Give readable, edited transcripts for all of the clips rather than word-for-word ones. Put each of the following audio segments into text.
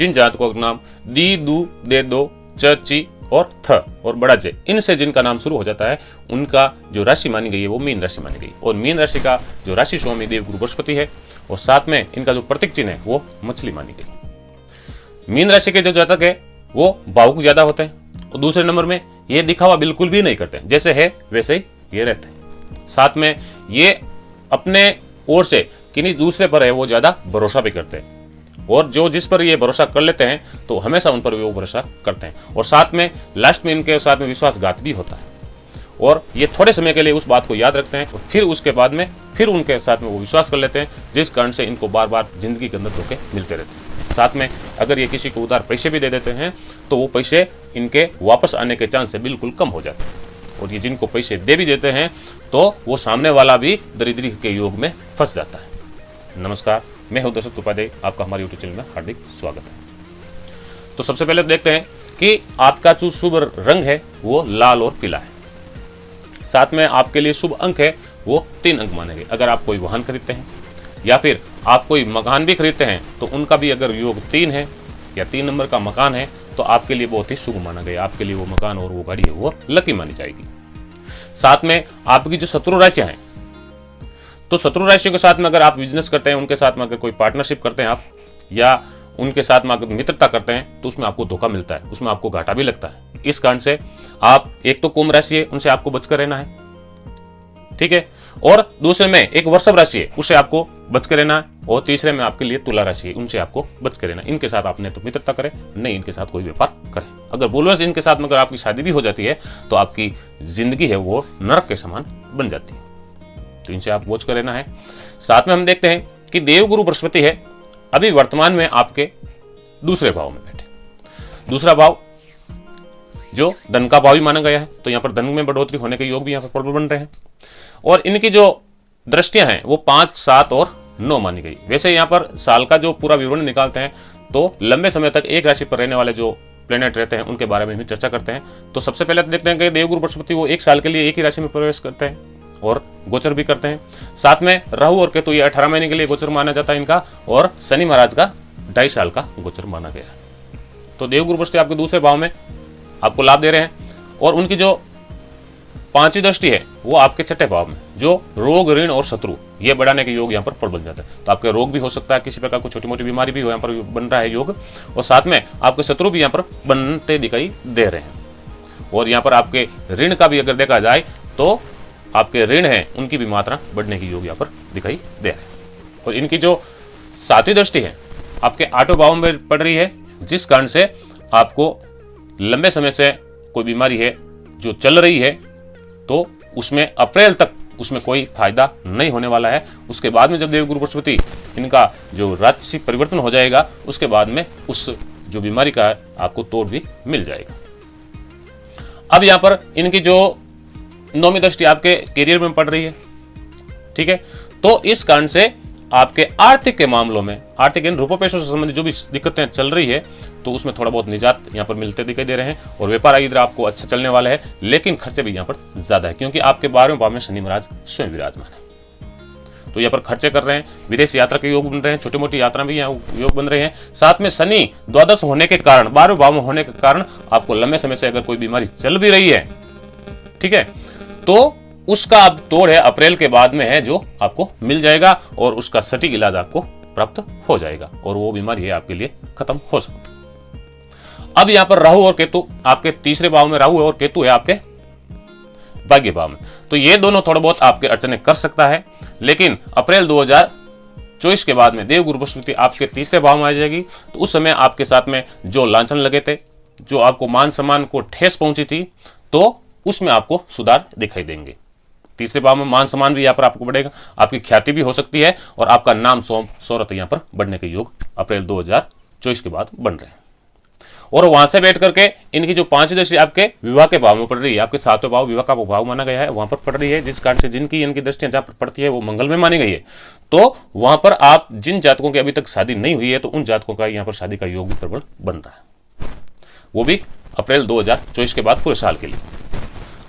जिन जातकों का नाम दी, दू, दे, दो, च, ची और थ और बड़ा जे, इनसे जिनका नाम शुरू हो जाता है उनका जो राशि मानी गई है वो मीन राशि मानी गई। और मीन राशि का जो राशि स्वामी देवगुरु बृहस्पति है और साथ में इनका जो प्रतीक चिन्ह है वो मछली मानी गई। मीन राशि के जो जातक है वो भावुक ज्यादा होते हैं और दूसरे नंबर में ये दिखावा बिल्कुल भी नहीं करते, जैसे है वैसे ही ये रहते हैं। साथ में ये अपने ओर से किन्हीं दूसरे पर है वो ज्यादा भरोसा भी करते हैं और जो जिस पर ये भरोसा कर लेते हैं तो हमेशा उन पर वो भरोसा करते हैं। और साथ में लास्ट में इनके साथ में विश्वासघात भी होता है और ये थोड़े समय के लिए उस बात को याद रखते हैं और फिर उसके बाद में फिर उनके साथ में वो विश्वास कर लेते हैं, जिस कारण से इनको बार बार जिंदगी के अंदर धोखे मिलते रहते हैं। साथ में अगर ये किसी को उधार पैसे भी दे देते हैं तो वो पैसे इनके वापस आने के चांस बिल्कुल कम हो जाते हैं। और ये जिनको पैसे दे भी देते हैं तो वो सामने वाला भी दरिद्री के योग में फंस जाता है। नमस्कार, मैं हूं दशरथ उपाध्याय, आपका हमारे यूट्यूब चैनल में हार्दिक स्वागत है। तो सबसे पहले देखते हैं कि आपका जो शुभ रंग है वो लाल और पीला है। साथ में आपके लिए शुभ अंक है वो 3 अंक माने गए। अगर आप कोई वाहन खरीदते हैं या फिर आप कोई मकान भी खरीदते हैं तो उनका भी अगर योग 3 है या 3 नंबर का मकान है तो आपके लिए बहुत ही शुभ माना गया। आपके लिए वो मकान और वो गाड़ी है वो लकी मानी जाएगी। साथ में आपकी जो शत्रु राशियां हैं तो शत्रु राशियों के साथ में अगर आप बिजनेस करते हैं, उनके साथ में अगर कोई पार्टनरशिप करते हैं आप या उनके साथ में अगर मित्रता करते हैं तो उसमें आपको धोखा मिलता है, उसमें आपको घाटा भी लगता है। इस कारण से आप एक तो कुंभ राशि है उनसे आपको बचकर रहना है, ठीक है, और दूसरे में एक वृषभ राशि है उससे आपको बचकर रहना है, और तीसरे में आपके लिए तुला राशि है उनसे आपको बचकर रहना है। इनके साथ आपने तो मित्रता करें, नहीं इनके साथ कोई व्यापार करें। अगर बोलो इनके साथ में अगर आपकी शादी भी हो जाती है तो आपकी जिंदगी है वो नरक के समान बन जाती है, तो इनसे आप बच कर रहना है। साथ में हम देखते हैं कि देवगुरु बृहस्पति है अभी वर्तमान में आपके दूसरे भाव में बैठे। दूसरा भाव जो धन का भाव भी माना गया है, तो यहाँ पर धन में बढ़ोतरी होने के योग भी यहाँ पर प्रबल बन रहे हैं। और इनकी जो दृष्टियां हैं वो 5, 7 और 9 मानी गई। वैसे यहाँ पर साल का जो पूरा विवरण निकालते हैं तो लंबे समय तक एक राशि पर रहने वाले जो प्लेनेट रहते हैं उनके बारे में भी चर्चा करते हैं। तो सबसे पहले देखते हैं कि देवगुरु बृहस्पति वो 1 साल के लिए एक ही राशि में प्रवेश करते हैं और गोचर भी करते हैं। साथ में राहु और केतु ये 18 महीने के लिए गोचर माना जाता है इनका, और शनि महाराज का 2.5 साल का गोचर माना गया है। तो देवगुरु बृहस्पति आपके दूसरे भाव में आपको लाभ दे रहे हैं और उनकी जो 5वीं दृष्टि है वो आपके 6ठे भाव में, जो रोग, ऋण और शत्रु ये बढ़ाने के योग यहाँ पर प्रबल जाता है। तो आपके रोग भी हो सकता है, किसी प्रकार की छोटी मोटी बीमारी भी यहाँ पर बन रहा है योग, और साथ में आपके शत्रु भी यहाँ पर बनते दिखाई दे रहे हैं। और यहाँ पर आपके ऋण का भी अगर देखा जाए तो आपके ऋण हैं उनकी भी मात्रा बढ़ने की योग यहाँ पर दिखाई दे रहे हैं। और इनकी जो 7वीं दृष्टि है आपके 8वें भाव में पड़ रही है, जिस कारण से आपको लंबे समय से कोई बीमारी है जो चल रही है तो उसमें अप्रैल तक उसमें कोई फायदा नहीं होने वाला है। उसके बाद में जब देवगुरु बृहस्पति इनका जो राशि परिवर्तन हो जाएगा उसके बाद में उस जो बीमारी का आपको तोड़ भी मिल जाएगा। अब यहाँ पर इनकी जो 9वीं दृष्टि आपके करियर में पड़ रही है, ठीक है, तो इस कारण से आपके आर्थिक के मामलों में, आर्थिक रुपये पैसों से संबंधित जो भी दिक्कतें चल रही है तो उसमें थोड़ा बहुत निजात यहाँ पर मिलते दिखाई दे रहे हैं। और व्यापार इधर आपको अच्छा चलने वाला है, लेकिन खर्चे भी यहाँ पर ज्यादा है क्योंकि आपके 12वें भाव में शनि महाराज स्वयं विराजमान है। तो यहाँ पर खर्चे कर रहे हैं, विदेश यात्रा के योग बन रहे हैं, छोटी मोटी यात्रा भी यहाँ योग बन रहे हैं। साथ में शनि द्वादश होने के कारण, 12वें भाव में होने के कारण आपको लंबे समय से अगर कोई बीमारी चल भी रही है, ठीक है, तो उसका अब तोड़ है अप्रैल के बाद में है जो आपको मिल जाएगा और उसका सटीक इलाज आपको प्राप्त हो जाएगा और वो बीमारी है आपके लिए खत्म हो सकती है। अब यहाँ पर राहु और केतु आपके तीसरे भाव में, राहु और केतु है आपके भाग्य भाव में, तो ये दोनों थोड़ा बहुत आपके अड़चने कर सकता है। लेकिन अप्रैल 2024 के बाद में देवगुरु बृहस्पति आपके तीसरे भाव में आ जाएगी, तो उस समय आपके साथ में जो लांछन लगे थे, जो आपको मान सम्मान को ठेस पहुंची थी, तो उसमें आपको सुधार दिखाई देंगे। तीसरे भाव में मान सम्मान भी यहाँ पर आपको बढ़ेगा, आपकी ख्याति भी हो सकती है और आपका नाम शोहरत यहाँ पर बढ़ने के योग अप्रैल 2024 के बाद बन रहे हैं। और वहां से बैठ करके इनकी जो 5वीं दृष्टि आपके विवाह के भाव में पड़ रही है, आपके 7वें भाव विवाह का भाव माना गया है, वहां पर पड़ रही है, जिस कारण से जिनकी इनकी दृष्टियां जहां पर पड़ती है वो मंगल में मानी गई है। तो वहां पर आप जिन जातकों की अभी तक शादी नहीं हुई है तो उन जातकों का यहाँ पर शादी का योग भी प्रबल बन रहा है, वो भी अप्रैल 2024 के बाद पूरे साल के लिए।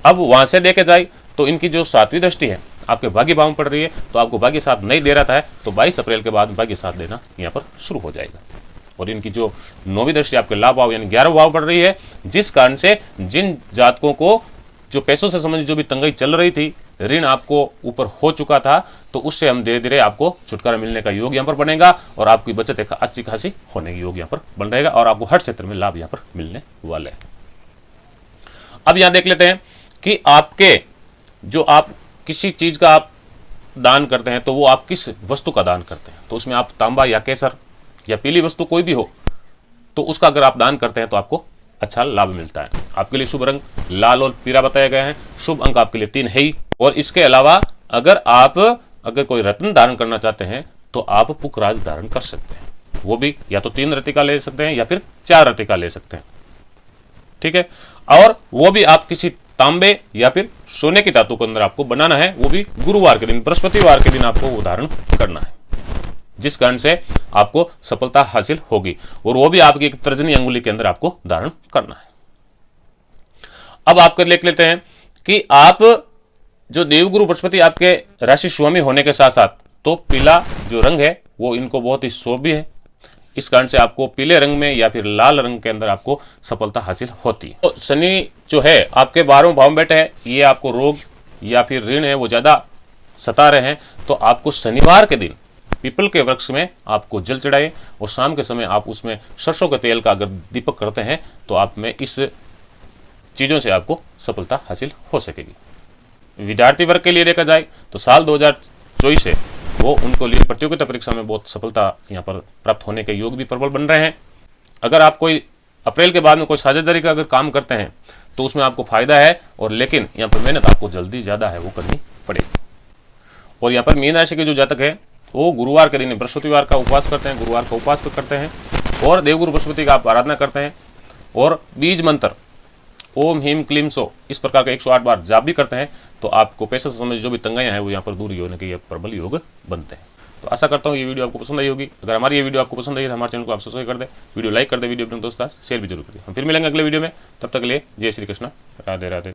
अब वहां से देखे जाए तो इनकी जो 7वीं दृष्टि है आपके भाग्य भाव में पड़ रही है, तो आपको भाग्य साथ नहीं दे रहा था, तो 22 अप्रैल के बाद भाग्य साथ देना यहाँ पर शुरू हो जाएगा। और इनकी जो 9वीं दृष्टि आपके लाभ भाव यानी 11वां भाव पड़ रही है, जिस कारण से जिन जातकों को जो पैसों से संबंधित जो भी तंगी चल रही थी, ऋण आपको ऊपर हो चुका था, तो उससे हम धीरे धीरे आपको छुटकारा मिलने का योग यहाँ पर बनेगा और आपकी बचत एक अच्छी खासी होने की योग यहाँ पर बन रहेगा और आपको हर क्षेत्र में लाभ यहाँ पर मिलने वाले हैं। अब यहां देख लेते हैं कि आपके जो आप किसी चीज का आप दान करते हैं तो वो आप किस वस्तु का दान करते हैं, तो उसमें आप तांबा या केसर या पीली वस्तु कोई भी हो तो उसका अगर आप दान करते हैं तो आपको अच्छा लाभ मिलता है। आपके लिए शुभ रंग लाल और पीला बताया गया है। शुभ अंक आपके लिए 3 है ही। और इसके अलावा अगर कोई रत्न धारण करना चाहते हैं तो आप पुखराज धारण कर सकते हैं, वो भी या तो 3 रत्ती का ले सकते हैं या फिर 4 रत्ती का ले सकते हैं, ठीक है। और वो भी आप किसी तांबे या फिर सोने की धातु के अंदर आपको बनाना है, वो भी गुरुवार के दिन, बृहस्पतिवार के दिन आपको वो धारण करना है, जिस कारण से आपको सफलता हासिल होगी और वो भी आपकी एक तर्जनी अंगुली के अंदर आपको धारण करना है। अब आपको देख लेते हैं कि आप जो देवगुरु बृहस्पति आपके राशि स्वामी होने के साथ साथ तो पीला जो रंग है वो इनको बहुत ही शोभी है, इस कारण से आपको पीले रंग में या फिर लाल रंग के अंदर आपको सफलता हासिल होती है। तो शनि जो है आपके 12वें भाव में बैठे हैं, ये आपको रोग या फिर ऋण है वो ज्यादा सता रहे हैं, तो आपको शनिवार के दिन पीपल के वृक्ष में आपको जल चढ़ाए और शाम के समय आप उसमें सरसों के तेल का अगर दीपक करते हैं तो आप में इस चीजों से आपको सफलता हासिल हो सकेगी। विद्यार्थी वर्ग के लिए देखा जाए तो साल 2024 से वो उनको लिए प्रतियोगिता परीक्षा में बहुत सफलता यहाँ पर प्राप्त होने के योग भी प्रबल बन रहे हैं। अगर आप कोई अप्रैल के बाद में कोई साझेदारी का अगर काम करते हैं तो उसमें आपको फायदा है, और लेकिन यहाँ पर मेहनत आपको जल्दी ज्यादा है वो करनी पड़ेगी। और यहाँ पर मीन राशि के जो जातक है वो गुरुवार के दिन बृहस्पतिवार का उपवास करते हैं, गुरुवार का उपवास करते हैं और देवगुरु बृहस्पति का आप आराधना करते हैं और बीज मंत्र ओम हीम क्लीम सो इस प्रकार का 108 बार जाप भी करते हैं, तो आपको पैसे से संबंधित जो भी तंगाइयां हैं वो यहाँ पर दूर होने के ये प्रबल योग बनते हैं। तो आशा करता हूँ ये वीडियो आपको पसंद आई होगी। अगर हमारी ये वीडियो आपको पसंद आई तो हमारे चैनल को आप सब्सक्राइब कर दे, वीडियो लाइक कर दे, वीडियो अपने दोस्तों शेयर भी जरूर करिए। हम फिर मिलेंगे अगले वीडियो में, तब तक के लिए जय श्री कृष्ण, राधे राधे।